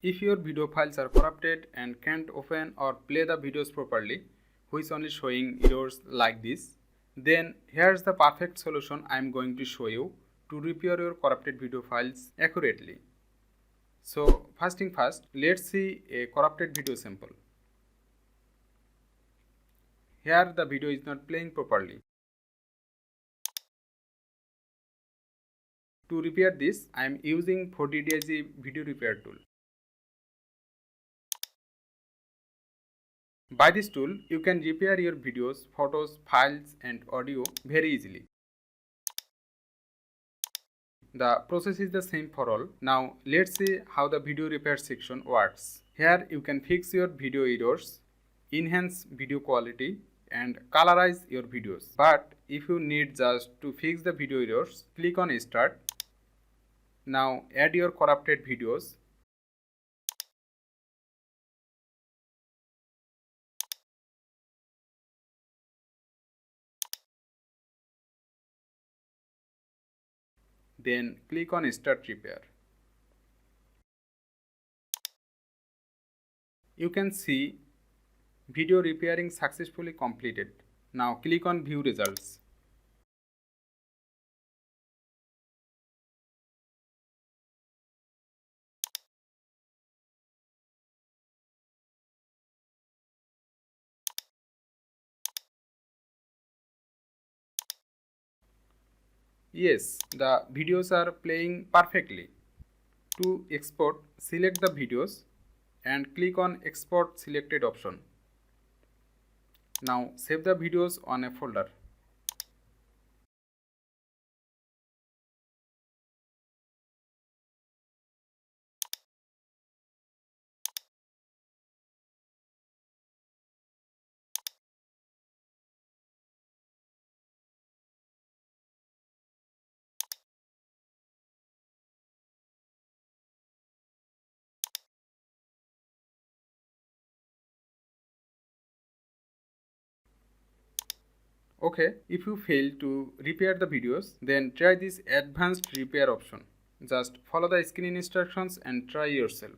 If your video files are corrupted and can't open or play the videos properly, which only showing errors like this, then here's the perfect solution I am going to show you to repair your corrupted video files accurately. So first thing first, let's see a corrupted video sample. Here the video is not playing properly. To repair this, I am using 4DDIG video repair tool. By this tool, you can repair your videos, photos, files and audio very easily. The process is the same for all. Now let's see how the video repair section works. Here you can fix your video errors, enhance video quality and colorize your videos. But if you need just to fix the video errors, click on Start. Now add your corrupted videos. Then click on Start Repair. You can see video repairing successfully completed. Now click on View Results. Yes, the videos are playing perfectly. To export, select the videos and click on Export Selected option. Now save the videos on a folder. Okay, if you fail to repair the videos, then try this advanced repair option. Just follow the screen instructions and try yourself.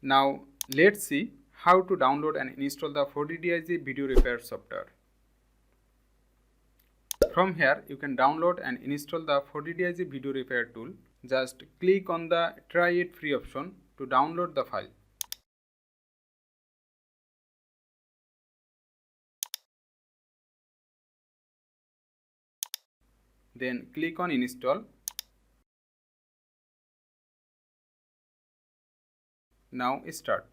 Now let's see how to download and install the 4DDIG video repair software. From here, you can download and install the 4DDIG video repair tool. Just click on the Try It Free option to download the file. Then click on Install. Now start.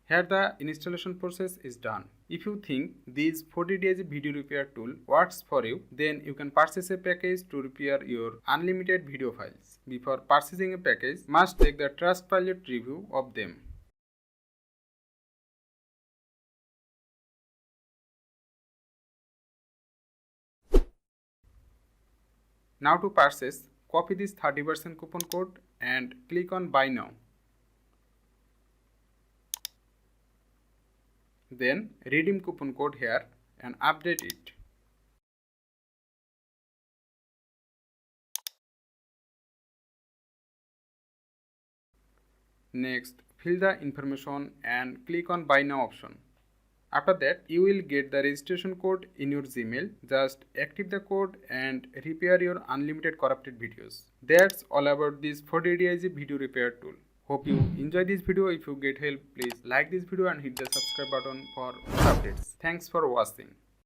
Here the installation process is done. If you think this 4DDIG video repair tool works for you, then you can purchase a package to repair your unlimited video files. Before purchasing a package, must take the Trustpilot review of them. Now to purchase, copy this 30% coupon code and click on Buy Now. Then redeem coupon code here and update it. Next, fill the information and click on Buy Now option. After that, you will get the registration code in your Gmail. Just activate the code and repair your unlimited corrupted videos. That's all about this 4DDIG video repair tool. Hope you enjoy this video. If you get help, please like this video and hit the subscribe button for more updates. Thanks for watching.